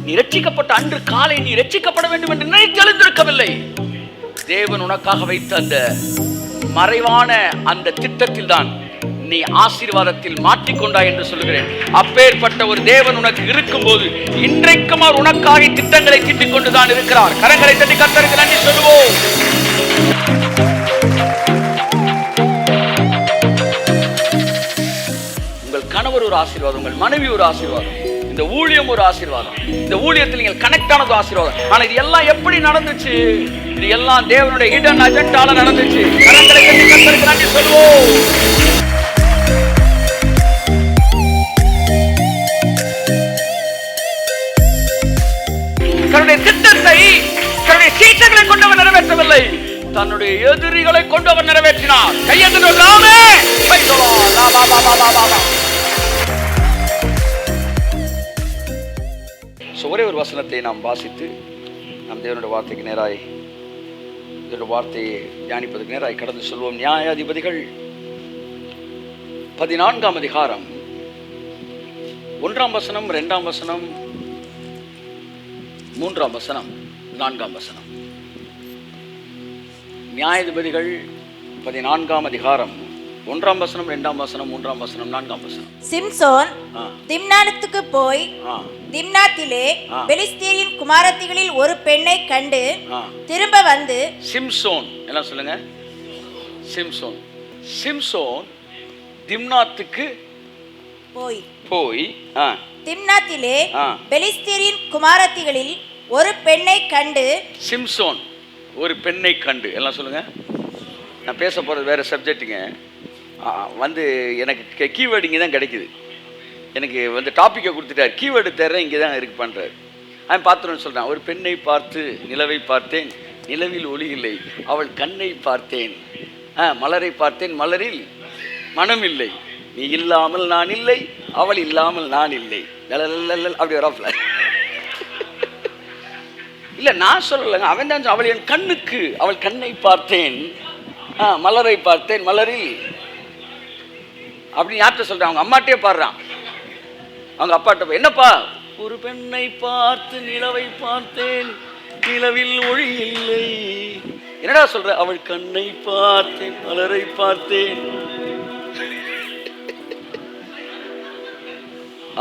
நீ ரட்சிக்கப்பட்ட அன்று காலை நீ ரட்சிக்கப்பட வேண்டும் என்று நினைத்து எழுந்திருக்கவில்லை. தேவன் உனக்காக வைத்த அந்த மறைவான அந்த திட்டத்தில் தான் நீ ஆசீர்வாதத்தில் மாற்றிக்கொண்டாய் என்று சொல்லுகிறேன். அப்பேற்பட்ட ஒரு தேவன் உனக்கு இருக்கும் போது இன்றைக்கும் அவர் உனக்காக திட்டங்களை திட்டிக் கொண்டுதான் இருக்கிறார். கரங்களை தட்டி கர்த்தருக்கு நன்றி சொல்லுவோம். உங்கள் கணவர் ஒரு ஆசீர்வாதம், உங்கள் மனைவி ஒரு ஆசீர்வாதம், இந்த ஊழியம் ஒரு ஆசீர்வாதம், இந்த ஊழியத்தில் நீங்கள் கனெக்ட் ஆனது ஆசீர்வாதம். ஆனா இது எல்லாம் எப்படி நடந்துச்சு? இது எல்லாம் தேவனுடைய ஹிடன் அஜெண்டால நடந்துச்சு. கரங்களை தட்டி கர்த்தருக்கு நன்றி சொல்லுவோம். தன்னுடைய திட்டத்தை தன்னுடைய சீட்டங்களை கொண்டு அவர் நிறைவேற்றவில்லை, தன்னுடைய எதிரிகளை கொண்டு அவர் நிறைவேற்றினார். கையெழுந்தாமே ஒரே ஒரு வசனத்தை நாம் வாசித்து நம் தேவனுடைய வார்த்தைக்கு நேராய் இதனுடைய வார்த்தையை தியானிப்பதற்கு நேராய் கடந்து சொல்வோம். நியாயாதிபதிகள் 14ஆம் அதிகாரம் 1ஆம் வசனம், 2ஆம் வசனம், 3ஆம் வசனம், 4ஆம் வசனம். நியாயாதிபதிகள் 14ஆம் அதிகாரம் 1ஆம் வசனம், 2ஆம் வசனம், 3ஆம் வசனம், 4ஆம் வசனம். சிம்சோன் திம்னாத்துக்கு போய் திம்னாத்திலே பெலிஸ்தீரின் குமாரத்திகளில் ஒரு பெண்ணை கண்டு திரும்ப வந்து. சிம்சோன் என்ன சொல்லுங்க? சிம்சோன். சிம்சோன் திம்னாத்துக்கு போய் திம்னாத்திலே பெலிஸ்தீரின் குமாரத்திகளில் ஒரு பெண்ணை கண்டு. சிம்சோன் ஒரு பெண்ணை கண்டு. எல்லாம் சொல்லுங்க. நான் பேச போகிறது வேறு சப்ஜெக்ட்டுங்க. வந்து எனக்கு கீவேர்டு இங்கே தான் கிடைக்குது. எனக்கு வந்து டாப்பிக்கை கொடுத்துட்டார், கீவேர்டு தர்றேன் இங்கே தான் இருக்கு பண்ணுறாரு. அவன் பார்த்துருன்னு சொல்கிறான். ஒரு பெண்ணை பார்த்து நிலவை பார்த்தேன், நிலவில் ஒளி இல்லை. அவள் கண்ணை பார்த்தேன், மலரை பார்த்தேன், மலரில் மனம் இல்லை. நீ இல்லாமல் நான் இல்லை, அவள் இல்லாமல் நான் இல்லை. அப்படி வராப்ல இல்லை, நான் சொல்லலைங்க, அவன் தான். அவள் என் கண்ணுக்கு, அவள் கண்ணை பார்த்தேன், மலரை பார்த்தேன், மலரில் அப்படின்னு யார்கிட்ட சொல்கிறான்? அவங்க அம்மாட்டே பாடுறான். அவங்க அப்பாட்ட போய், என்னப்பா? ஒரு பெண்ணை பார்த்து நிலவை பார்த்தேன், நிலவில் ஒளி இல்லை. என்னடா சொல்ற? அவள் கண்ணை பார்த்தேன், மலரை பார்த்தேன்,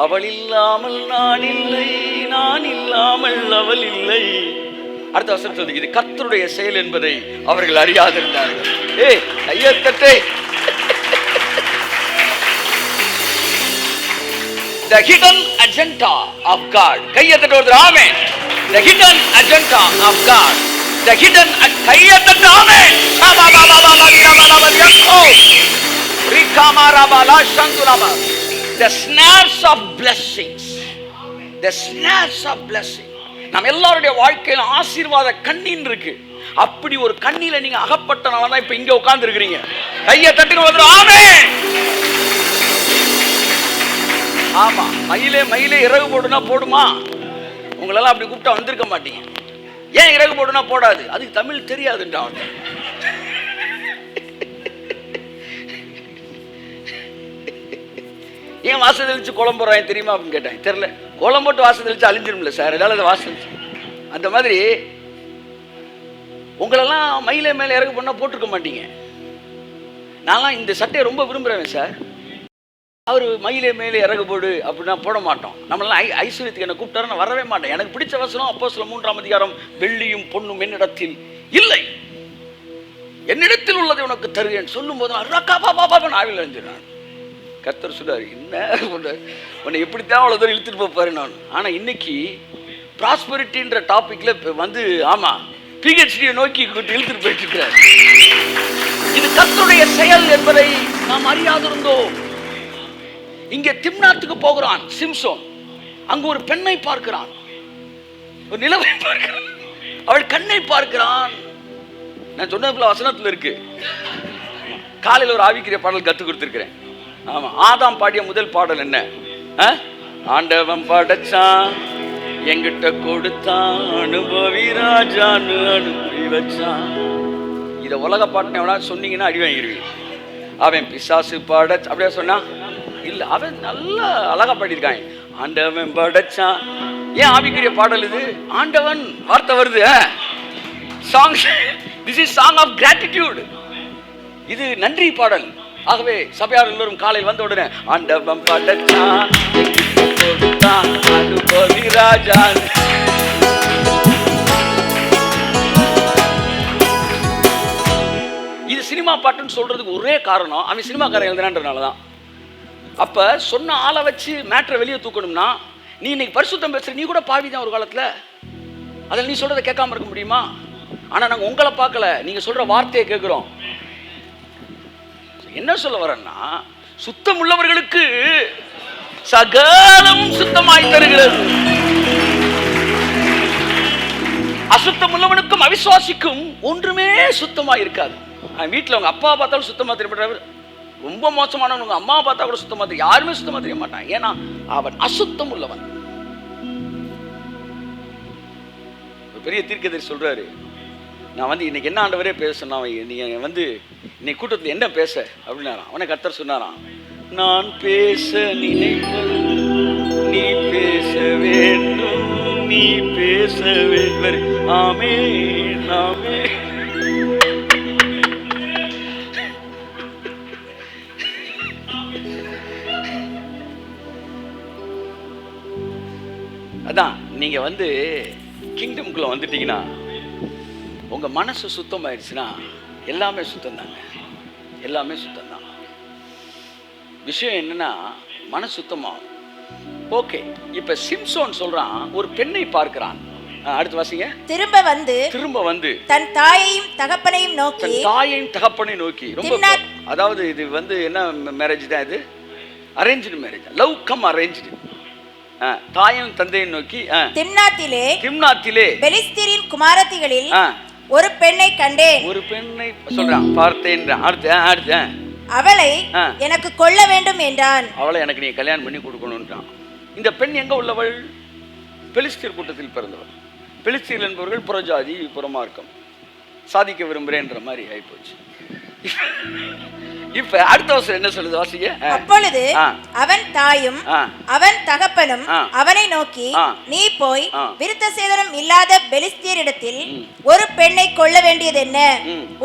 அவள் இல்லாமல் நான் இல்லை, நான் இல்லாமல் அவள் இல்லை. அடுத்த வசனம் சொல்லுது, இது கர்த்தருடைய செயல் என்பதை அவர்கள் அறியாதிருந்தார்கள். கையத்தட்டே. The hidden agenda of God. கையத்தட்ட ஒரு ஆமென். The hidden agenda of God. The hidden கையத்தட்ட amen. The snares of blessings. The snares of blessing. நம்ம எல்லாருடைய வாழ்க்கையில ஆசீர்வாத கண்ணின் இருக்கு. அப்படி ஒரு கண்ணில நீங்க அகப்பட்டனால தான் இப்ப இங்க உட்கார்ந்து இருக்கிறீங்க. கையை தட்டுங்க ஒரு ஆமென். ஆமா, மயிலே இறகு போடுனா போடுமா? உங்களெல்லாம் அப்படி கூப்பிட்டா வந்திருக்க மாட்டீங்க. ஏன் இறகு போடுனா போடாது? அதுக்கு தமிழ் தெரியாதுன்றான். ஏன் வாசல் தெளிச்சு குளம் போடுறாங்க தெரியுமா அப்படின்னு கேட்டேன். தெரியல. குளம் போட்டு வாசல் தெளிச்சு அழிஞ்சிரும்ல சார், அதனால அதை வாசல். அந்த மாதிரி உங்களெல்லாம் மயிலே மேலே இறகு பண்ணால் போட்டிருக்க மாட்டீங்க. நான்லாம் இந்த சட்டையை ரொம்ப விரும்புகிறேன் சார். அவர் மயிலே மேலே இறகு போடு அப்படின்னா போட மாட்டோம். நம்மளாம் ஐஸ்வர்யத்துக்கு என்ன கூப்பிட்டாரு, நான் வரவே மாட்டேன். எனக்கு பிடிச்ச வசனம் அப்போஸ்தலர் 3ஆம் அதிகாரம், வெள்ளியும் பொன்னும் என்னிடத்தில் இல்லை, என்னிடத்தில் உள்ளதை உனக்கு தருவேன் சொல்லும் போது நான் ஆவில் அழிஞ்சிடறேன். கர்த்தர் சொல்றாரு, என்ன உன்னை எப்படித்தான் அவ்வளோ தூரம் இழுத்துட்டு போப்பாரு நான். ஆனால் இன்னைக்கு ப்ராஸ்பெரிட்டின்ற டாபிக்ல வந்து பிஹெச்டியை நோக்கி இழுத்துட்டு போயிட்டு இருக்கிறார். இது கர்த்தருடைய செயல் என்பதை நாம் அறியாதிருந்தோம். இங்கே திம்னாத்துக்கு போகிறான் சிம்சோன். அங்கு ஒரு பெண்ணை பார்க்கிறான், ஒரு நிலவை பார்க்கிறான், அவள் கண்ணை பார்க்கிறான். நான் சொன்னதுல வசனத்தில் இருக்கு. காலையில் ஒரு ஆவிக்கிற பாடல் கற்றுக் கொடுத்துருக்கிறேன். ஆமா, ஆதாம் பாடிய முதல் பாடல் என்ன? ஆண்டவன் படைச்சான், எங்கிட்ட கொடுத்தான், அனுபவி ராஜான்னு அனுப்பி வச்சான். இதை உலக பாட்டுன்னு எவனா சொன்னீங்கன்னா அடி வாங்கிடுவீங்க. அவன் பிசாசு பாட அப்படியே சொன்னா இல்லை, அவன் நல்லா அழகா பாடியிருக்காங்க. ஆண்டவன் படைச்சான். ஏன் ஆவிக்குரிய பாடல் இது? ஆண்டவன் வார்த்தை வருது. Song, this is song of gratitude. இது நன்றி பாடல். ஆகவே சபையார் எல்லோரும் காலையில் வந்த உடனே ஆண்டவன் படைச்சான், கொடுத்தான், அனுபவி ராஜா. இது சினிமா பாட்டுன்னு சொல்றதுக்கு ஒரே காரணம், அவன் சினிமாக்காரன் எழுதுனான்றதுனாலதான். அப்ப சொன்ன ஆளை வச்சு மேட்ரை வெளியே தூக்கணும்னா, நீ இன்னைக்கு பரிசுத்தம் பேசுற, நீ கூட பாவிதான் ஒரு காலத்துல. அதில் நீ சொல்றதை கேட்காம இருக்க முடியுமா? ஆனா நாங்க உங்களை பார்க்கல, நீங்க சொல்ற வார்த்தையை கேட்கிறோம். என்ன சொல்ல வரேன்னா, சுத்தம் உள்ளவர்களுக்கு சகலமும் சுத்தமாய் தருகிறது. அசுத்தம் உள்ளவனுக்கும் அவிசுவாசிக்கும் ஒன்றுமே சுத்தமாய் இருக்காது. வீட்டில் அவங்க அப்பா பார்த்தாலும் சுத்தமா தெரியப்படுறாரு, ரொம்ப மோசமானவங்க அம்மா பார்த்தா கூட சுத்தமா தெரியும், யாருமே சுத்தமா தெரிய மாட்டான். ஏன்னா அவன் அசுத்தம் உள்ளவன். பெரிய தீர்க்கதரிசி சொல்றாரு, நான் வந்து இன்னைக்கு என்ன ஆண்டவரே பேசணும், நீங்க வந்து இன்னைக்கு கூட்டத்தில் என்ன பேச அப்படின்னாராம். அவனை கர்த்தர் சொன்னாராம், நான் பேச நினைப்பது நீ பேச வேண்டும், நீ பேச வேண்டும். ஆமென் ஆமென். அதான் நீங்க வந்து கிங்டம்குள்ள வந்துட்டீங்கன்னா, உங்க மனசு சுத்தமாயிடுச்சுன்னா எல்லாமே சுத்தம் தாங்க, எல்லாமே சுத்தம் தான். விஷயம் என்னன்னா மனசு சுத்தமாகும். ஓகே, இப்ப சிம்சோன் சொல்றான், ஒரு பெண்ணை பார்க்கிறான். அடுத்து வாசிங்க. திரும்ப வந்து தன் தாயையும் தகப்பனையும் நோக்கி ரொம்ப, அதாவது இது வந்து என்ன மேரேஜ் தான் இது? Arranged marriage, love cum arranged. தாயும் தந்தையும் நோக்கி திம்னாத்திலே பெலிஸ்தீரின் குமாரத்திகளில் ஒரு பெண்ணை கண்டேன். ஒரு பெண்ணை சொல்றான், பார்த்தேன். அடுத்து அவளை எனக்கு கொள்ள வேண்டும் என்றான். அவளை எனக்கு நீ கல்யாணம் பண்ணி கொடுக்கணும்ன்றான். இந்த பெண் எங்க உள்ளவள்? பெலிஸ்தீர் கூட்டத்தில் பிறந்தவள். பெலிஸ்தீர் என்பவர்கள் புறஜாதி, புறமார்க்கம், சாதிக்க விரும்புறேன்ற மாதிரி ஆயிப்போச்சு. இப்ப அடுத்த வருஷம் என்ன சொல்லுது வாசிங்க. அப்பொழுது அவன் தாயும் அவன் தகப்பனும் அவனை நோக்கி, நீ போய் விருத்த சேதனம் இல்லாத பெலிஸ்தியரிடத்தில் ஒரு பெண்ணை கொள்ள வேண்டியது என்ன?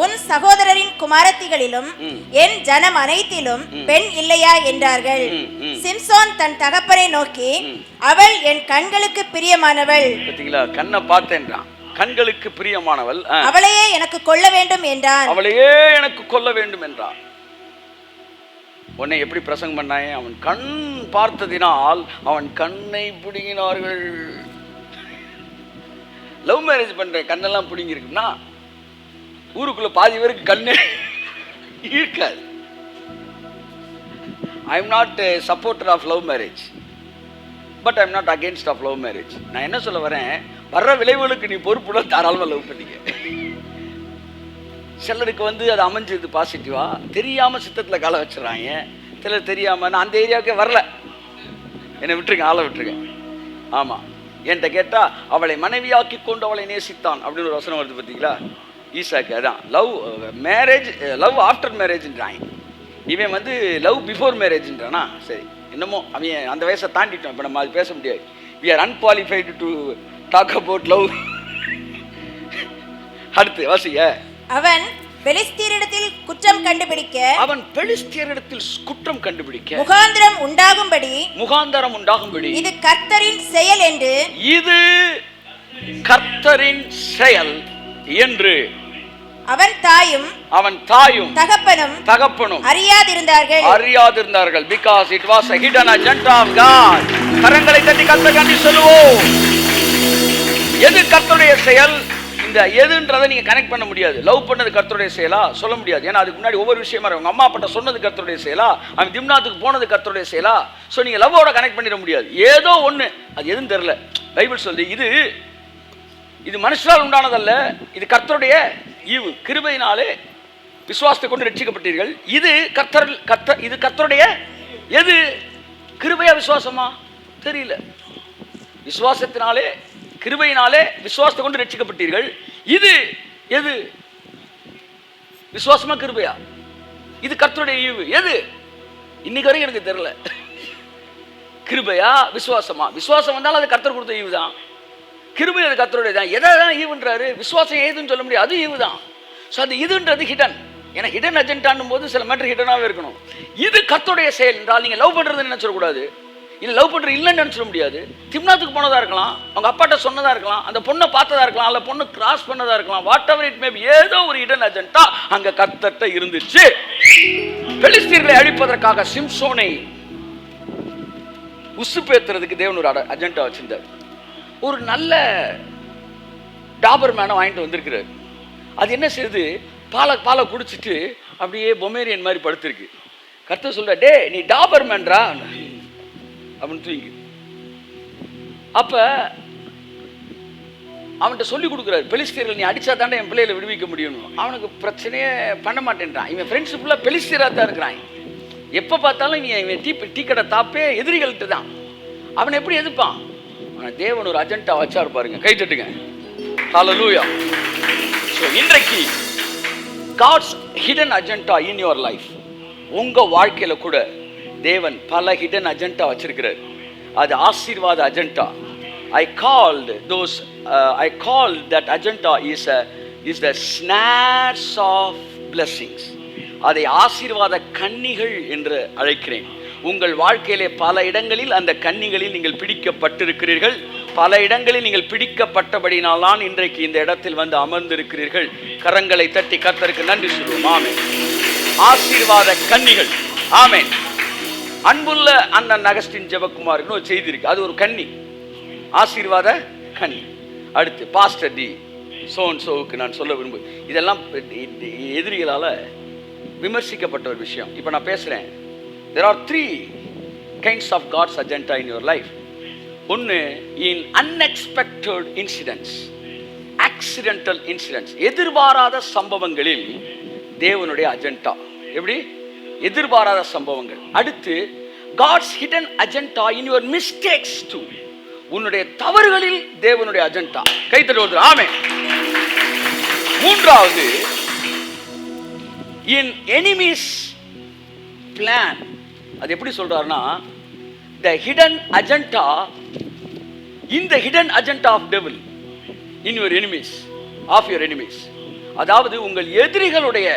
உன் சகோதரரின் குமாரத்திகளிலும் என் ஜனம் அனைத்திலும் பெண் இல்லையா என்றார்கள். சிம்சோன் தன் தகப்பனை நோக்கி, அவள் என் கண்களுக்கு பிரியமானவள். பாத்தீங்களா, கண்ணை பார்த்தேன்றான், கண்களுக்கு பிரியமானவள், அவளையே எனக்கு கொள்ள வேண்டும் என்றான். அவளையே எனக்கு கொள்ள வேண்டும் என்றான். உன்னை எப்படி பிரசங்கம் பண்ணாயே, அவன் கண் பார்த்ததினால் அவன் கண்ணை பிடுங்கினார்கள். லவ் மேரேஜ் பண்ற கண்ணெல்லாம் பிடுங்கி இருக்குன்னா ஊருக்குள்ள பாதி பேருக்கு கண்ணே இருக்காது. I am not a supporter of love marriage, but I am not against of love marriage. நான் என்ன சொல்ல வரேன், வர்ற விளைவுகளுக்கு நீ பொறுப்புட தாராளமாக லவ் பண்ணிக்க. சிலருக்கு வந்து அது அமைஞ்சது பாசிட்டிவா, தெரியாம சித்தத்தில் காலை வச்சிடறாங்க. சிலர் தெரியாம, நான் அந்த ஏரியாவுக்கே வரல, என்னை விட்டுருங்க, ஆளை விட்டுருங்க. ஆமா, என்கிட்ட கேட்டா அவளை மனைவியாக்கி கொண்டு அவளை நேசித்தான் அப்படின்னு ஒரு வசனம் வருது பார்த்தீங்களா, ஈசாக்கு. அதான் லவ் மேரேஜ், லவ் ஆஃப்டர் மேரேஜ்ன்றாங்க. இவன் வந்து லவ் பிஃபோர் மேரேஜ்ன்றானா. சரி, என்னமோ அவன் அந்த வயசை தாண்டிட்டோம், இப்போ நம்ம அது பேச முடியாது. we are unqualified to talk about love. அடுத்து வாசிங்க. அவன் பெலிஸ்தியரிடத்தில் குற்றம் கண்டுபிடிக்க முகாந்தரம் உண்டாகும்படி இது கர்த்தரின் செயல் என்று அவன் தாயும் தகப்பனும் அறியாதிருந்தார்கள். because it was a hidden agenda of God. கரங்களை தட்டி கர்த்தரை சொல்லுவோம். எது கர்த்தருடைய செயல்? இந்த எதுன்றதை நீங்க கனெக்ட் பண்ண முடியாது. லவ் பண்ணது கர்த்தருடைய செயலா சொல்ல முடியாது. ஏன்னா அதுக்கு முன்னாடி ஒவ்வொரு விஷயமா உங்க அம்மா அப்பா சொன்னது கர்த்தருடைய செயலா, அவன் திம்னாத்துக்கு போனது கர்த்தருடைய செயலா. ஸோ நீங்க லவ்வோட கனெக்ட் பண்ணிட முடியாது. ஏதோ ஒண்ணு, அது எதுன்னு தெரியல. பைபிள் சொல்லி இது மனுஷரால் உண்டானதல்ல, இது கர்த்தருடைய ஈவு. கிருபையினாலே விசுவாசத்தை கொண்டு ரட்சிக்கப்பட்டீர்கள். இது கர்த்தருடைய எது? கிருபையா விசுவாசமா தெரியல. விசுவாசத்தினாலே, கிருபையினாலே விசுவாசத்தை கொண்டு ரட்சிக்கப்பட்டீர்கள். இது எது? விசுவாசமா கிருபையா? இது கர்த்தருடைய ஈவு. எது? இன்னைக்கு வரைக்கும் எனக்கு தெரியல. கிருபையா விசுவாசமா? விசுவாசம் வந்தாலும் அது கர்த்தர் கொடுத்த ஈவு தான். கிருபை அது கர்த்தருடைய தான். எதை தான் ஈவுன்றாரு? விசுவாசம் ஏதுன்னு சொல்ல முடியாது, அது ஈவு தான். ஸோ அது இதுன்றது ஹிடன். ஏன்னா ஹிடன் அஜெண்டான்னும் போது சில மேட்டர் ஹிடனாகவே இருக்கணும். இது கர்த்தருடைய செயல் என்றால் நீங்கள் லவ் பண்ணுறதுன்னு நினச்சிடக்கூடாது. இல்லை லவ் பண்ணுறது இல்லைன்னு நினச்சிட முடியாது. திம்னாத்துக்கு போனதாக இருக்கலாம், அவங்க அப்பாட்ட சொன்னதாக இருக்கலாம், அந்த பொண்ணை பார்த்ததா இருக்கலாம், அல்ல பொண்ணு கிராஸ் பண்ணதாக இருக்கலாம், வாட் எவர் இட் மேபி, ஏதோ ஒரு ஹிடன் அஜெண்டா அங்கே கர்த்தர்ட்ட இருந்துச்சு. பெலிஸ்தீர்களை அழிப்பதற்காக சிம்சோனை உசுப்பேத்துறதுக்கு தேவன் ஒரு அஜெண்டா வச்சிருந்தார். ஒரு நல்ல டாபர் மேனை வாங்கிட்டு வந்திருக்கிறார். அது என்ன செய்யுது? பாலை குடிச்சிட்டு அப்படியே பொமேரியன் மாதிரி படுத்திருக்கு. கர்த்தர் சொல்ற, டே நீ டாபர் மேன்ரா அப்படின்னு தூங்கி. அப்ப அவன்கிட்ட சொல்லி கொடுக்குறாரு, பெலிஸ்தீர்கள் நீ அடிச்சா தாண்டா என் பிள்ளைகளை விடுவிக்க முடியும். அவனுக்கு பிரச்சனையே பண்ண மாட்டேன்றான். இவன் ஃப்ரெண்ட்ஸ் ஃபுல்லாக பெலிஸ்தீராக தான் இருக்கிறான். எப்போ பார்த்தாலும் இவன் டீ கடை தாப்பே எதிரிகள்கிட்ட தான். அவன் எப்படி எதிர்ப்பான்? அவன் தேவன் ஒரு அஜெண்டா வச்சாரு பாருங்க. கை தட்டுங்க. ஹல்லேலூயா. ஸோ இன்றைக்கு God's hidden agenda in your life, உங்க வாழ்க்கையில கூட தேவன் பல ஹிடன் அஜெண்டா வச்சிருக்கிறார். அது ஆசீர்வாத agenda. I called that agenda is the snares of blessings. அதை ஆசீர்வாத கன்னிகள் என்று அழைக்கிறேன். உங்கள் வாழ்க்கையிலே பல இடங்களில் அந்த கன்னிகளில் நீங்கள் பிடிக்கப்பட்டிருக்கிறீர்கள். பல இடங்களில் நீங்கள் பிடிக்கப்பட்டபடினால்தான் இன்றைக்கு இந்த இடத்தில் வந்து அமர்ந்திருக்கிறீர்கள். கரங்களை தட்டி கர்த்தருக்கு நன்றி சொல்லுவோம். ஆமென். ஆசீர்வாத கன்னிகள். ஆமென். அன்புள்ள அண்ணன் அகஸ்டின் ஜெபக்குமாருக்கு ஒரு செய்தி இருக்கு. அது ஒரு கன்னி, ஆசீர்வாத கன்னி. அடுத்து பாஸ்டர் டி சோவுக்கு நான் சொல்ல விரும்பு, இதெல்லாம் எதிரிகளால் விமர்சிக்கப்பட்ட ஒரு விஷயம். இப்போ நான் பேசுகிறேன். There are 3 kinds of God's agenda in your life. ஒன்று, in unexpected incidents, accidental incidents, எதிர்பாராத சம்பவங்களில் தேவனுடைய அஜெண்டா. எப்படி? எதிர்பாராத சம்பவங்கள். அடுத்து, God's hidden agenda in your mistakes too. உன்னுடைய தவறுகளில் தேவனுடைய அஜெண்டா. கைத்தட்டு. ஆமென். மூன்றாவது, in enemies plan. அது எப்படி சொல்றாருன்னா, the hidden agenda, in the hidden agenda of devil in your enemies, of your enemies. அதாவது உங்கள் எதிரிகளுடைய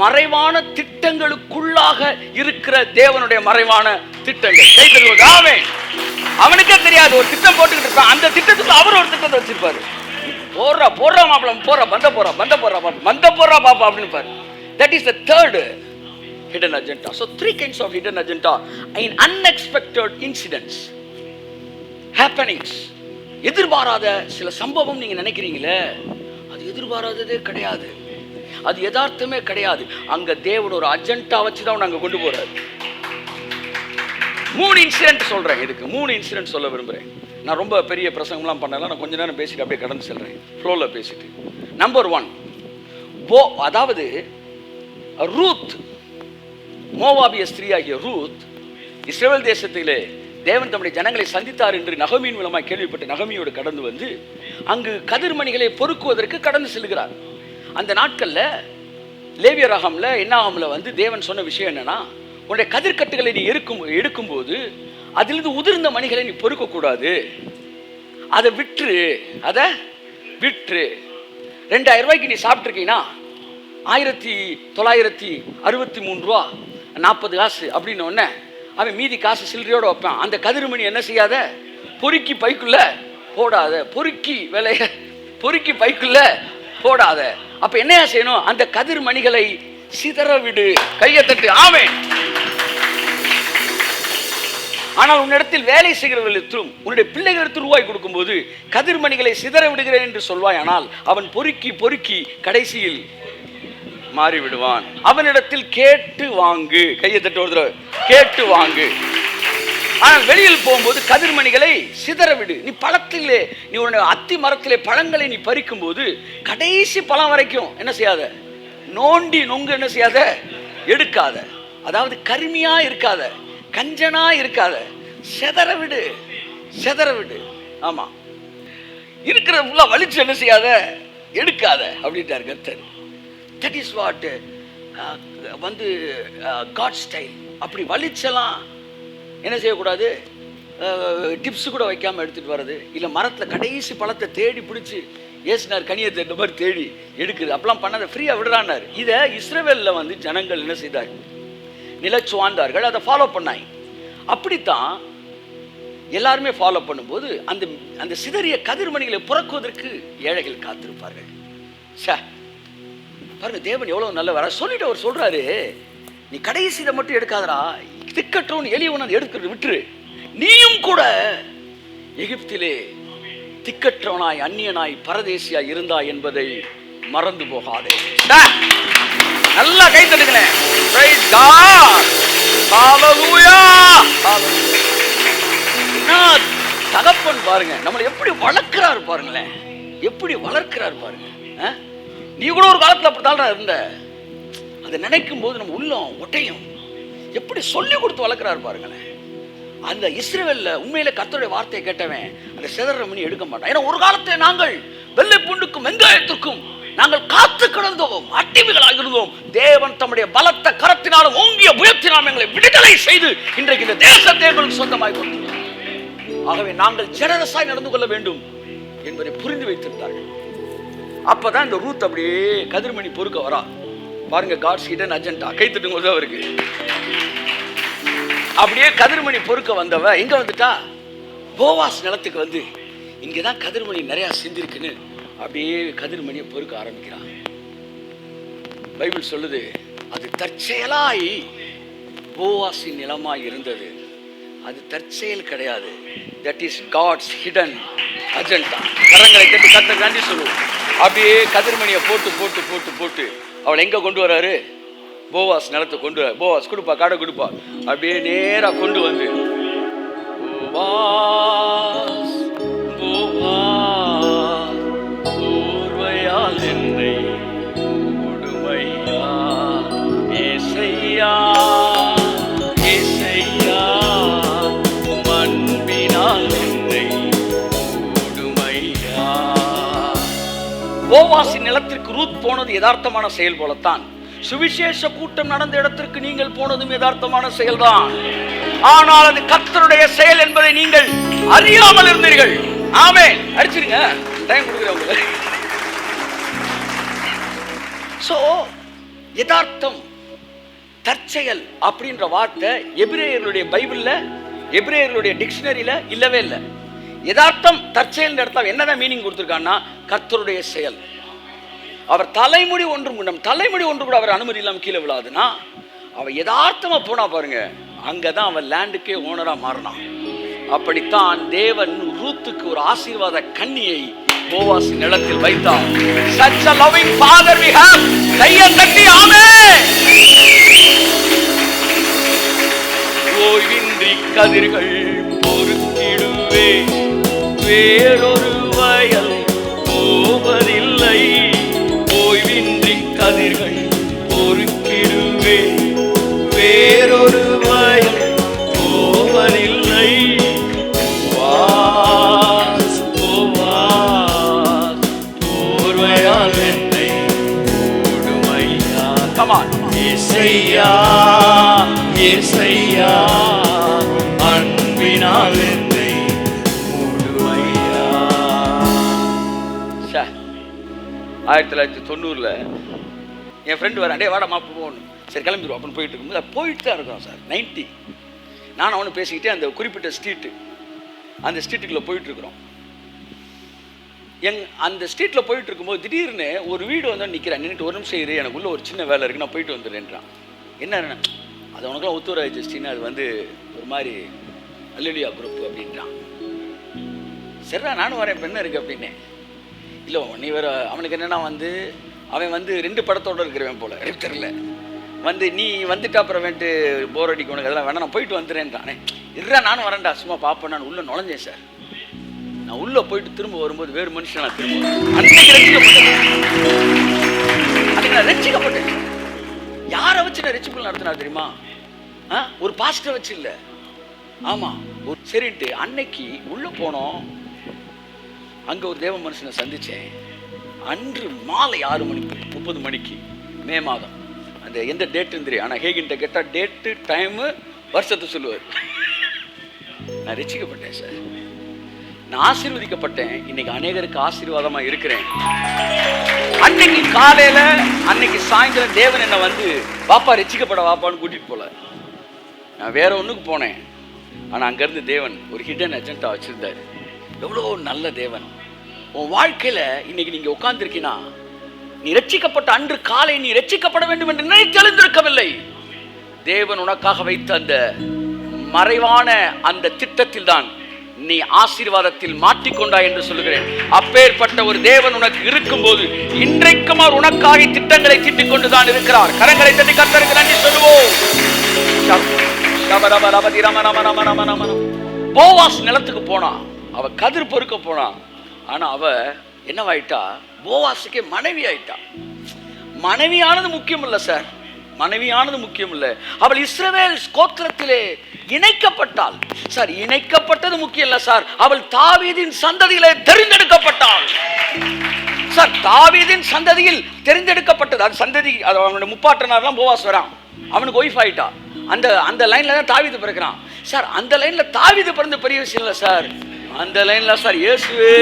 மறைவான திட்டங்களுக்குள்ளாக இருக்கிற தேவனுடைய மறைவான திட்டங்கள். கைத்தட்டுவது. ஆமென். அவனுக்கே தெரியாது, ஒரு திட்டம் போட்டுக்கிட்டு இருப்பான். அந்த திட்டத்துக்கு அவர் ஒரு திட்டத்தை வச்சிருப்பாரு. போடுறா மாப்பிளம், பந்த போடுறா பாப்பா அப்படின்னு பாரு. That is the third hidden agenda. So 3 kinds of hidden agenda in unexpected incidents, happenings. எதிர்பாராத சில சம்பவம் நீங்க நினைக்கிறீங்களே, அது எதிர்பாராததே கிடையாது, அது யதார்த்தமே கிடையாது. அங்க தேவன் ஒரு அஜெண்டா வச்சுதான் அங்க கொண்டு போறாரு. 3 இன்சிடென்ட் சொல்றேன். இதுக்கு 3 இன்சிடென்ட் சொல்ல விரும்புறேன். நான் ரொம்ப பெரிய பிரசங்கம்லாம் பண்ணல, நான் கொஞ்ச நேரம் பேசிட்டு அப்படியே கடந்து செல்றேன், ஃப்ளோல பேசிட்டு. நம்பர் 1, அதாவது ரூத், மோவாபிய ஸ்திரீயாகிய ரூத், இஸ்ரவேல் தேசத்திலே தேவன் தம்முடைய ஜனங்களை சந்தித்தார் என்று நகமியின் மூலமாக கேள்விப்பட்ட நகமியோடு கடந்து வந்து அங்கு கதிர்மணிகளை பொறுக்குவதற்கு கடந்து செல்கிறார். அந்த நாட்களில் லேவியராகம்ல என்னாகம்ல வந்து தேவன் சொன்ன விஷயம் என்னன்னா, உன்னுடைய கதிர்கட்டுகளை நீ எடுக்கும்போது அதிலிருந்து உதிர்ந்த மணிகளை நீ பொறுக்கக்கூடாது, அதை விற்று 2000 ரூபாய்க்கு நீ சாப்பிட்ருக்கீங்கன்னா 1963 ரூபா 40 காசு அப்படின்னு ஒன்று அவன் மீதி காசு சில்லறையோடு வைப்பான். அந்த கதிர்மணி என்ன செய்யாத, பொறுக்கி பைக்குள்ள போடாத, பொறுக்கி பைக்குள்ள போடாத. அப்ப என்னையா செய்யணும்? அந்த கதிர்மணிகளை சிதற விடு. கையை தட்டு. ஆமென். ஆனால் உன்னிடத்தில் வேலை செய்கிறவர்களுக்கும் உன்னுடைய பிள்ளைகளுக்கு ரூபாய் கொடுக்கும்போது கதிர்மணிகளை சிதற விடுகிறேன் என்று சொல்வாய். ஆனால் அவன் பொறுக்கி கடைசியில் மாறிவிடுவான். அவனிடத்தில் கேட்டு வாங்கு. கையை தட்டு. ஒரு தடவை கேட்டு வாங்கு. ஆனால் வெளியில் போகும்போது கதிர்மணிகளை சிதற விடு. நீ பழத்திலே, நீ உன்னுடைய அத்தி மரத்திலே பழங்களை நீ பறிக்கும் போது கடைசி பழம் வரைக்கும் என்ன செய்யாத, நோண்டி நொங்கு என்ன செய்யாத, எடுக்காத. அதாவது கருமையா இருக்காத, கஞ்சனா இருக்காத, செதற விடு. ஆமா, இருக்கிற ஃபுல்லா வலிச்சு என்ன செய்யாத, எடுக்காத அப்படின்ட்டார் கர்த்தர். தட் இஸ் வாட் வந்து காட் ஸ்டைல். அப்படி வலிச்செல்லாம் என்ன செய்யக்கூடாது, டிப்ஸ் கூட வைக்காமல் எடுத்துகிட்டு வர்றது, இல்லை மரத்தில் கடைசி பழத்தை தேடி பிடிச்சி ஏசுனார் கனியை தேடி மாதிரி தேடி எடுக்குது, அப்பெல்லாம் பண்ணாத ஃப்ரீயாக விடுறான்னார். இதை இஸ்ரவேலில் வந்து ஜனங்கள் என்ன செய்தார், நிலச்சு வாழ்ந்தார்கள், அதை ஃபாலோ பண்ணாங்க. அப்படித்தான் எல்லாருமே ஃபாலோ பண்ணும்போது அந்த அந்த சிதறிய கதிர்மணிகளை புறக்குவதற்கு ஏழைகள் காத்திருப்பார்கள். பாருங்க, தேவன் எவ்வளவு நல்லவரா சொல்லிட்டு அவர் சொல்றாரு, நீ கடைசி இதை மட்டும் எடுக்காதரா, திக்கற்றவன் எளியவன் எடுக்கிறது விட்டுரு, நீயும் கூட எகிப்திலே திக்கற்றவனாய் அந்நியனாய் பரதேசியாய் இருந்தாய் என்பதை மறந்து போகாதே. நல்லா கை தட்டுங்களேன். தகப்பன் பாருங்க நம்மளை எப்படி வளர்க்கிறாரு பாருங்களேன், எப்படி வளர்க்கிறாரு பாருங்க. நீ கூட ஒரு காலத்துல அப்படித்தான் இருந்த, அதை நினைக்கும் போது நம்ம உள்ளம் ஒட்டையும். எப்படி சொல்லி கொடுத்து வளர்க்கிறாரு பாருங்களேன். அந்த இஸ்ரவேல்ல உண்மையில கர்த்தருடைய வார்த்தையை கேட்டவன் அந்த சிதற மணி எடுக்க மாட்டான். ஏன்னா ஒரு காலத்தில் நாங்கள் வெள்ளை பூண்டுக்கும் வெங்காயத்திற்கும் நாங்கள் காத்து கிடந்தோம், அடிமைகளாக இருந்தோம். தேவன் தம்முடைய பலத்த கரத்தினாலும் ஓங்கிய புயத்தினாலும் எங்களை விடுதலை செய்து இன்றைக்கு இந்த தேசத்தை எங்களுக்கு சொந்தமாய் கொடுத்தார். ஆகவே நாங்கள் ஜெனரஸாய் நடந்து கொள்ள வேண்டும் என்பதை புரிந்து வைத்திருந்தார்கள். அப்பதான் இந்த ரூத் அப்படியே கதிர்மணி பொறுக்க வரா பாருங்க. God's hidden agenda. கை தட்டுங்க அவருக்கு. அப்படியே கதிர்மணி பொறுக்க வந்தவ எங்க வந்துட்டா, போவாஸ் நிலத்துக்கு வந்து இங்கதான் கதிர்மணி நிறைய சிந்திருக்குன்னு அப்படியே கதிர்மணியை பொறுக்க ஆரம்பிக்கிறான். பைபிள் சொல்லுது, அது தற்செயலாய் போவாஸின் நிலமாய் இருந்தது. அது தற்செயல் கிடையாது. That is God's hidden agenda. கரங்களை கட்டி கத்த தாண்டி சொல்லுவோம். அப்படியே கதிர்மணியை போட்டு போட்டு போட்டு போட்டு அவளை எங்க கொண்டு வராரு, போவாஸ் நிலத்தை கொண்டு வர. போவாஸ் கொடுப்பா, காடை கொடுப்பா, அப்படியே நேரா கொண்டு வந்து போவாஸ் போவாஸ் ஊர்வையால் என்னை கொடுமையா ஏசையா ஏசையா மண்பினால் என்னை கொடுமையா. போவாசின் நிலத்திற்கு ரூத் போனது யதார்த்தமான செயல் போலத்தான் சுவிசேஷ கூட்டம் நடந்த இடத்திற்கு நீங்கள் போனதும் யதார்த்தமான செயல்தான். ஆனால் அது கர்த்தருடைய செயல் என்பதை நீங்கள் அறியாமல் இருந்தீர்கள். ஆமென். அடிச்சிருங்க, டைம் கொடுக்குறவங்க. சோ யதார்த்தம் தற்செயல் அப்படின்ற வார்த்தை எபிரேயர்களுடைய பைபிள்ல, எபிரேயர்களுடைய டிக்ஷனரியில இல்லவே இல்லை. யதார்த்தம் தற்செயல் இடத்துல என்னதான் மீனிங் கொடுத்திருக்கான்னா, கர்த்தருடைய செயல். அவர் தலைமுடி ஒன்று கூட அவர் அனுமதி இல்லாமல் கீழே விழாதுன்னா, அவன் யதார்த்தமா போனா பாருங்க, அங்கதான் அவன் லேண்டுக்கே ஓனரா மாறினான். அப்படித்தான் தேவன் ரூத்துக்கு ஒரு ஆசீர்வாத கன்னியை போவாஸ் நிலத்தில் வைத்தார். Such a loving father we have. கையை தட்டி ஆமென். ஓய்வின்றி கதிர்கள் பொறுத்திடுவே, வேறொரு வயல் போவதில்லை. ஓய்வின்றி கதிர்கள் பொறுக்கிடுவே, வேறொரு வயல் போவதில்லை. போவாஸ் போவாஸ் போர்வையால் என்னை மூடுமையா. Come on. ஏசையா ஏசையா அன்பினால் என்னை மூடுமையா. 1990 என் ஃப்ரெண்டு வர, அடே வாடா மாப்பு போகணும், சரி கிளம்பிடுவோம் அப்படின்னு போயிட்டு இருக்கும்போது போயிட்டு தான் இருக்கோம் சார். 90 நான் அவனு பேசிக்கிட்டே அந்த குறிப்பிட்ட ஸ்ட்ரீட்டு, அந்த ஸ்ட்ரீட்டுக்குள்ளே போயிட்டுருக்குறோம். அந்த ஸ்ட்ரீட்டில் போயிட்டு இருக்கும்போது திடீர்னு ஒரு வீடு வந்து நிற்கிறேன். நின்றுட்டு ஒரு நிமிஷம் இரு, எனக்கு உள்ள ஒரு சின்ன வேலை இருக்குது, நான் போயிட்டு வந்துடுறேன்றான். என்ன அது உனக்குலாம் ஒத்துவராஜ் ஜஸ்டின்னு, அது வந்து ஒரு மாதிரி அல்லலியா குரூப் அப்படின்றான். சரிடா நானும் வரேன், பெண்ணு இருக்குது அப்படின்னு. இல்லை நீ வேறு, அவனுக்கு என்னென்னா வந்து அவன் வந்து 2 படத்தோடு இருக்கிறவன் போல் தெரியல. வந்து நீ வந்துட்டு அப்புறம் வந்துட்டு போர் அடிக்க உனக்கு அதெல்லாம் வேணா, நான் போயிட்டு வந்துடுறேன்றானே. இல்லைடா நானும் வரேன்டா, சும்மா பார்ப்பேன். நான் உள்ளே நுழைஞ்சேன் சார். நான் உள்ளே போயிட்டு திரும்ப வரும்போது வேறு மனுஷன் நான் திரும்ப அன்னைக்கு ரட்சிக்கப்பட்டேன். யாரை வச்சு நான் ரட்சிப்பு நடத்தினா தெரியுமா? ஒரு பாஸ்டரை வச்சு இல்லை. ஆமாம், ஒரு சரின்ட்டு அன்னைக்கு உள்ளே போனோம். அங்கே ஒரு தேவ மனுஷனை சந்தித்தேன். அன்று மாலை 6 மணிக்கு 30 மணிக்கு மே மாதம். அந்த எந்த டேட்டுன்னு தெரியும், ஆனால் ஹேகின்ட்ட கேட்டால் டேட்டு டைமு வருஷத்தை சொல்லுவார். நான் ரட்சிக்கப்பட்டேன் சார். நான் ஆசீர்வதிக்கப்பட்டேன். இன்னைக்கு அநேகருக்கு ஆசீர்வாதமா இருக்கிறேன். அன்னைக்கு காலையில அன்னைக்கு சாயந்தரம் தேவன் என்ன வந்து வாப்பா ரட்சிக்கப்பட வாப்பான்னு கூட்டிட்டு போல. நான் வேற ஒண்ணுக்கு போனேன். ஆனா அங்கிருந்து தேவன் ஒரு ஹிடன் அஜெண்டா வச்சிருந்தாரு. எவ்வளோ நல்ல தேவன். உன் வாழ்க்கையில இன்னைக்கு நீங்க உட்கார்ந்துருக்கீனா, நீ ரட்சிக்கப்பட்ட அன்று காலை நீ ரட்சிக்கப்பட வேண்டும் என்று நினைத்தெழுந்திருக்கவில்லை. தேவன் உனக்காக வைத்த அந்த மறைவான அந்த திட்டத்தில் தான் நீ ஆசீர்வாதத்தில் மாட்டிக்கொண்டாய் என்று சொல்லுகிறேன். அப்பேற்பட்ட ஒரு தேவன் உனக்கு இருக்கும்போது இன்றைக்கும் அவர் உனக்காக திட்டங்களை தீட்டிக் கொண்டுதான் இருக்கிறார். கரங்களை தட்டி கர்த்தருக்கு நன்றி சொல்லுவோம். போவாஸ் நிலத்துக்கு போனா, அவ கதிர் பொறுக்க போனா. ஆனா அவ என்னவாயிட்டா, போவாஸுக்கே மனைவி ஆயிட்டா. மனைவியானது முக்கியம் இல்ல சார், மனைவியானது முக்கியம் இல்ல. அவள் இஸ்ரவேல் கோத்திரத்திலே இணைக்கப்பட்டாள் சார். இணைக்கப்பட்டது முக்கியம் இல்ல சார், அவள் தாவீதின் சந்ததியிலே தெரிந்தெடுக்கப்பட்டாள் சார். தாவீதின் சந்ததியில் தெரிந்தெடுக்கப்பட்டது. அது சந்ததி, அவனுடைய முப்பாட்டனார்லாம் போவாஸ் வரான், அவனுக்கு ஒய்ஃப் ஆயிட்டா. அந்த லைன்ல தான் தாவீது பிறக்கிறான் சார். அந்த லைன்ல தாவீது பிறந்த பெரிய விஷயம் இல்ல சார், அந்த லைன்ல சார் இயேசுவே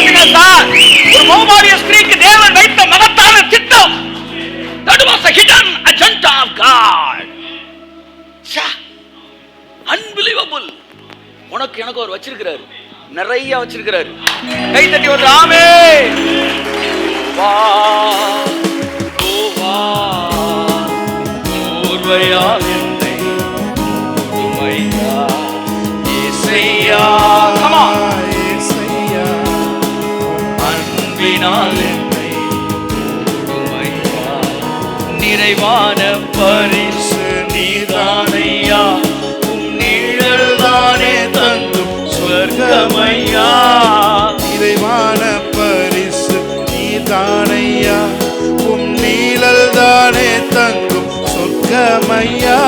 பிறந்தார். ஒரு மோவாபிய ஸ்திரீக்கு தேவன் வைத்த மகத்தான திட்டம். That was a hidden agenda of God. Unbelievable. உனக்கு எனக்கு அவர் வச்சிருக்கிறாரு, நிறைய வச்சிருக்கிறாரு. கை தட்டி ஒரு ஆமென். வா வா ஓர்வையா என்னை உமையா இசையா. come on இசையா அன்பினால் என்னை உமையா. நிறைவான பரிசு நீதானையா, உம் நிழல் தானே தந்தும் சொர்க்கமையா. நிறைவான பரிசு நீதானையா, உம் நிழல் தானே தந்தும் சொர்க்கமையா.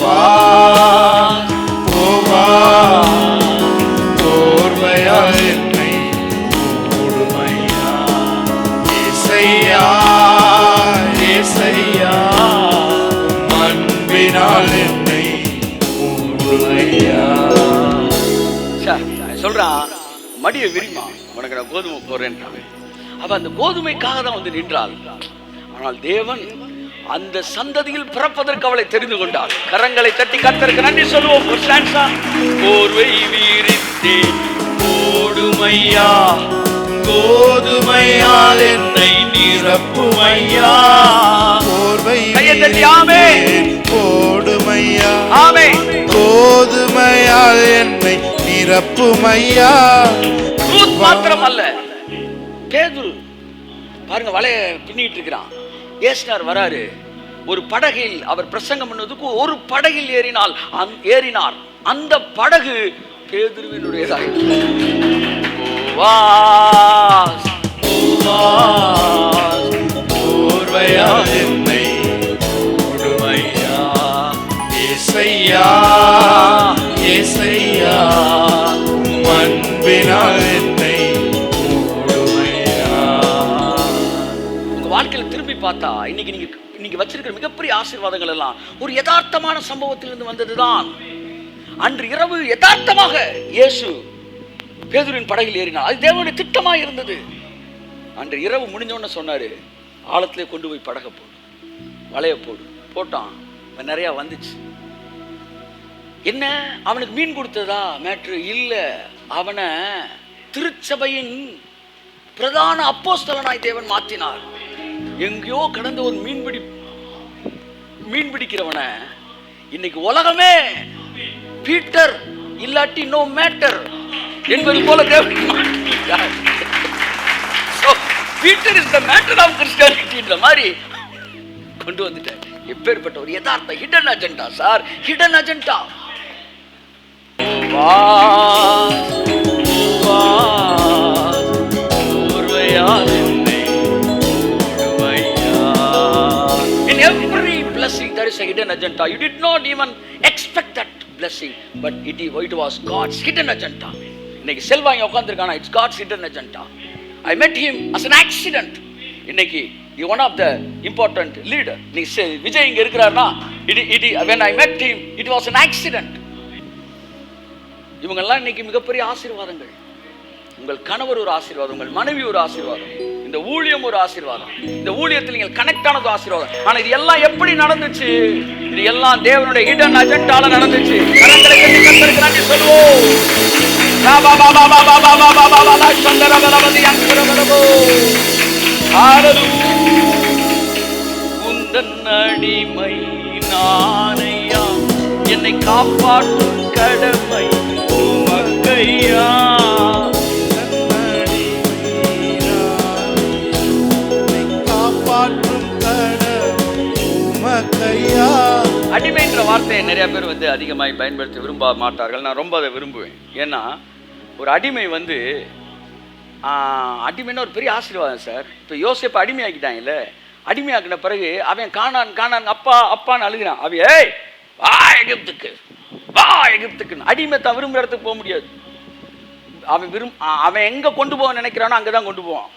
வா வா ஓர்மையா என்னை மூடுமையா. இசையா இசையா அன்பினால் என்னை மூடுமையா. சொல்றான், மடியை விரிமா, உனக்கு நான் கோதுமை போறேன்றாங்க. அவ அந்த கோதுமைக்காக தான் வந்து நின்றாள். ஆனால் தேவன் அந்த சந்ததியில் பிறப்பதற்கு அவளை தெரிந்து கொண்டாள். கரங்களை தட்டி கர்த்தருக்கு நன்றி சொல்லுவோம். ஒரு ஸ்டான்ஸா. போர்வை வீரித்தே போடுமையா, கோதுமையால் என்னை நிரப்புமையா. போர்வை கையை தட்டி ஆமென் போடுமையா, ஆமென். கோதுமையால் என்னை நிரப்புமையா. ரூத் மாத்திரம் அல்ல, பேதுரு பாருங்க வலைய பின்னிட்டு இருக்கிறான். ஏசுனார் வராரு. ஒரு படகில் அவர் பிரசங்கம் பண்ணதுக்கு ஒரு படகில் ஏறினார். அந்த படகு பேதுருவினுடையதாக. என்னை மூடுமையா. இசையா இசையா அன்பினால் என்னை மூடுமையா. உங்க வாழ்க்கையில திரும்பி பார்த்தா இன்னைக்கு வச்சிருக்கிற மிகப்பெரிய ஆசீர்வாதங்கள் எல்லாம் ஒரு யதார்த்தமான சம்பவத்திலிருந்து வந்ததுதான். அன்று இரவு யதார்த்தமாக இயேசு பேதுருவின் படகில் ஏறினார். அது தேவனுடைய திட்டமா இருந்தது. அன்று இரவு முடிஞ்சோன்னு சொன்னாரு, ஆழத்திலே கொண்டு போய் படக போடு, வலைய போடு. போட்டான், நிறைய வந்துச்சு. என்ன அவனுக்கு மீன் கொடுத்ததா மேட்ரு இல்ல, அவனை திருச்சபையின் பிரதான அப்போஸ்தலனாய் தேவன் மாற்றினார். எங்கேயோ கடந்த ஒரு மீன் பிடிக்கிறவனை இன்னைக்கு உலகமே பீட்டர் இல்லாட்டி நோ மேட்டர் என்பது போல தேவன் மாற்றினார். Peter is the matter of கிறிஸ்டியானிட்டின்ற மாதிரி கொண்டு வந்துட்டார். எப்பேற்பட்ட ஒரு யதார்த்த hidden agenda sir, hidden agenda. In every blessing there is a hidden agenda. You did not even expect that blessing, but it was God's hidden agenda. இன்னைக்கு செல்வாங்க உட்கார்ந்திருக்கானா, it's God's hidden agenda. I met him as an accident. இன்னைக்கு one of the important leader. நீ விஜய் இங்க இருக்கிறார்னா when I met him it was an accident. இவங்கெல்லாம் இன்னைக்கு மிகப்பெரிய ஆசீர்வாதங்கள். உங்கள் கணவர் ஒரு ஆசீர்வாதம், உங்கள் மனைவி ஒரு ஆசீர்வாதம், இந்த ஊழியம் ஒரு ஆசீர்வாதம், இந்த ஊழியத்தில் நீங்கள் கனெக்ட் ஆனது ஆசீர்வாதம். ஆனா இது எல்லாம் எப்படி நடந்துச்சு? இது எல்லாம் தேவனுடைய ஹிடன் அஜெண்டால நடந்துச்சு. கரங்களை கட்டி கர்த்தருக்கு நன்றி சொல்லுவோம். உந்தன் அடிமை நானையா, என்னை காப்பாற்றும் கடமை உமக்கையா. அடிமைன்ற வார்த்தையை நிறைய பேர் வந்து அதிகமாக பயன்படுத்தி விரும்ப மாட்டார்கள். நான் ரொம்ப அதை விரும்புவேன். ஏன்னா ஒரு அடிமை வந்து அடிமைன்னா ஒரு பெரிய ஆசீர்வாதம் சார். இப்போ யோசேப்பு அடிமையாக்கிட்டாங்கல்ல, அடிமையாக்கின பிறகு அவன் காணான் அப்பா அப்பான்னு அழுகிறான். அவன் ஏய் வா எகிப்துக்கு அடிமை தான் விரும்புகிற இடத்துக்கு போக முடியாது. அவன் எங்கே கொண்டு போக நினைக்கிறானோ அங்கே தான் கொண்டு போவான்.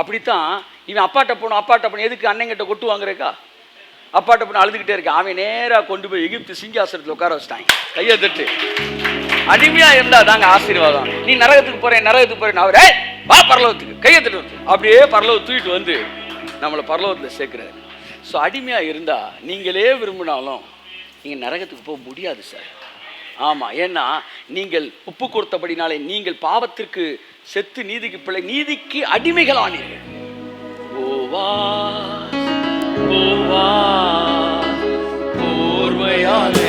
அப்படித்தான் இவன் அப்பாட்ட போகணும் எதுக்கு அண்ணங்கிட்ட கொட்டு வாங்குறக்கா? அப்பாட்ட போன அழுதுகிட்டே இருக்கான். அவன் நேராக கொண்டு போய் எகிப்து சிங்காசனத்தில் உட்கார வச்சிட்டாங்க. கையை தட்டு. அடிமையா இருந்தா தாங்க ஆசீர்வாதம். நீ நரகத்துக்கு போறேன் அவரே வா பரலோகத்துக்கு, கையை தட்டு, அப்படியே பரலோகம் தூக்கிட்டு வந்து நம்மளை பரலோகத்தில் சேர்க்கிறாரு. ஸோ அடிமையா இருந்தா நீங்களே விரும்பினாலும் நீங்க நரகத்துக்கு போக முடியாது சார். ஆமா, ஏன்னா நீங்கள் உப்பு கொடுத்தபடினாலே நீங்கள் பாவத்திற்கு செத்து நீதிக்கு அடிமைகளானீர்கள். ஓர்வையாலே